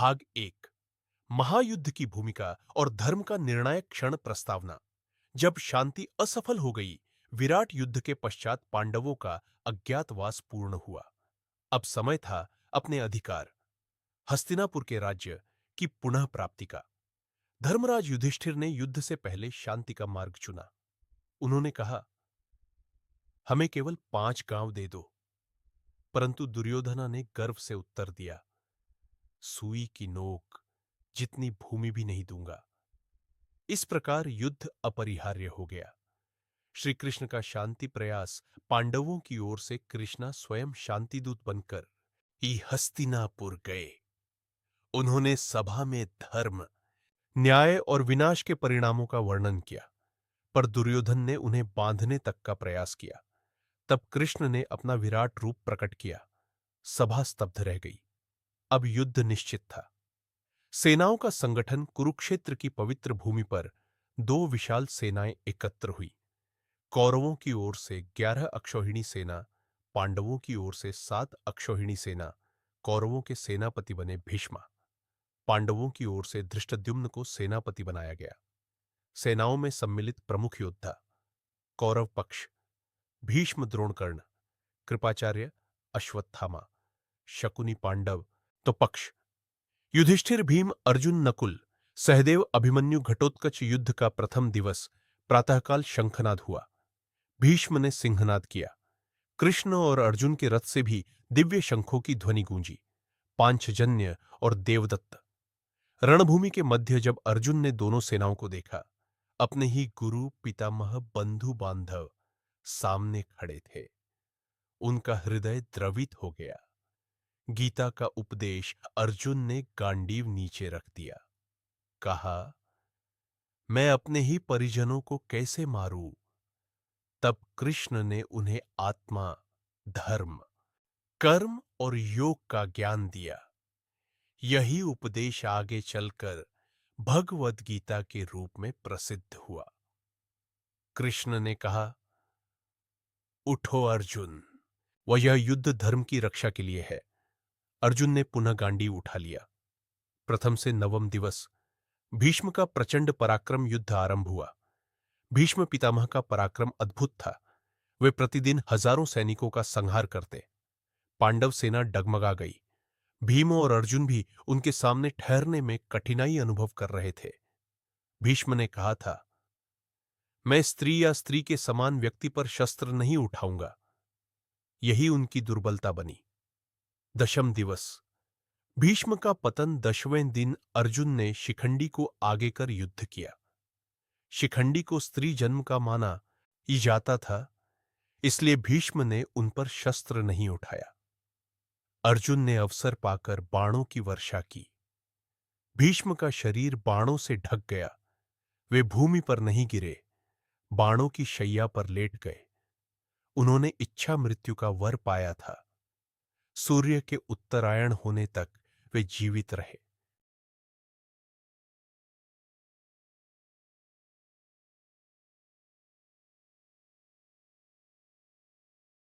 भाग एक। महायुद्ध की भूमिका और धर्म का निर्णायक क्षण प्रस्तावना। जब शांति असफल हो गई, विराट युद्ध के पश्चात पांडवों का अज्ञातवास पूर्ण हुआ। अब समय था अपने अधिकार, हस्तिनापुर के राज्य की पुनः प्राप्ति का। धर्मराज युधिष्ठिर ने युद्ध से पहले शांति का मार्ग चुना। उन्होंने कहा, हमें केवल 5 गांव दे दो। परंतु दुर्योधना ने गर्व से उत्तर दिया, सुई की नोक जितनी भूमि भी नहीं दूंगा। इस प्रकार युद्ध अपरिहार्य हो गया। श्री कृष्ण का शांति प्रयास पांडवों की ओर से कृष्णा स्वयं शांतिदूत बनकर ही हस्तिनापुर गए। उन्होंने सभा में धर्म, न्याय और विनाश के परिणामों का वर्णन किया, पर दुर्योधन ने उन्हें बांधने तक का प्रयास किया। तब कृष्ण ने अपना विराट रूप प्रकट किया। सभा स्तब्ध रह गई। अब युद्ध निश्चित था। सेनाओं का संगठन कुरुक्षेत्र की पवित्र भूमि पर 2 विशाल सेनाएं एकत्र हुई। कौरवों की ओर से 11 अक्षौहिणी सेना, पांडवों की ओर से 7 अक्षौहिणी सेना। कौरवों के सेनापति बने भीष्म। पांडवों की ओर से धृष्टद्युम्न को सेनापति बनाया गया। सेनाओं में सम्मिलित प्रमुख योद्धा। कौरव पक्ष: भीष्म द्रोणकर्ण, कृपाचार्य, अश्वत्थामा, शकुनी पांडव। तो पक्ष: युधिष्ठिर, भीम, अर्जुन, नकुल, सहदेव, अभिमन्यु। घटोत्कच युद्ध का प्रथम दिवस प्रातःकाल शंखनाद हुआ। भीष्म ने सिंहनाद किया। कृष्ण और अर्जुन के रथ से भी दिव्य शंखों की ध्वनि गूंजी। पांचजन्य और देवदत्त। रणभूमि के मध्य जब अर्जुन ने दोनों सेनाओं को देखा, अपने ही गुरु, पितामह, बंधु बांधव सामने खड़े थे, उनका हृदय द्रवित हो गया। गीता का उपदेश अर्जुन ने गांडीव नीचे रख दिया। कहा, मैं अपने ही परिजनों को कैसे मारूं? तब कृष्ण ने उन्हें आत्मा, धर्म, कर्म और योग का ज्ञान दिया। यही उपदेश आगे चलकर भगवद गीता के रूप में प्रसिद्ध हुआ। कृष्ण ने कहा, उठो अर्जुन, यह युद्ध धर्म की रक्षा के लिए है। अर्जुन ने पुनः गांडीव उठा लिया। प्रथम से नवम दिवस भीष्म का प्रचंड पराक्रम युद्ध आरंभ हुआ। भीष्म पितामह का पराक्रम अद्भुत था। वे प्रतिदिन हजारों सैनिकों का संहार करते। पांडव सेना डगमगा गई। भीम और अर्जुन भी उनके सामने ठहरने में कठिनाई अनुभव कर रहे थे। भीष्म ने कहा था, मैं स्त्री या स्त्री के समान व्यक्ति पर शस्त्र नहीं उठाऊंगा। यही उनकी दुर्बलता बनी। दशम दिवस भीष्म का पतन। 10वें दिन अर्जुन ने शिखंडी को आगे कर युद्ध किया। शिखंडी को स्त्री जन्म का माना ही जाता था, इसलिए भीष्म ने उन पर शस्त्र नहीं उठाया। अर्जुन ने अवसर पाकर बाणों की वर्षा की। भीष्म का शरीर बाणों से ढक गया। वे भूमि पर नहीं गिरे, बाणों की शैया पर लेट गए। उन्होंने इच्छा मृत्यु का वर पाया था। सूर्य के उत्तरायण होने तक वे जीवित रहे।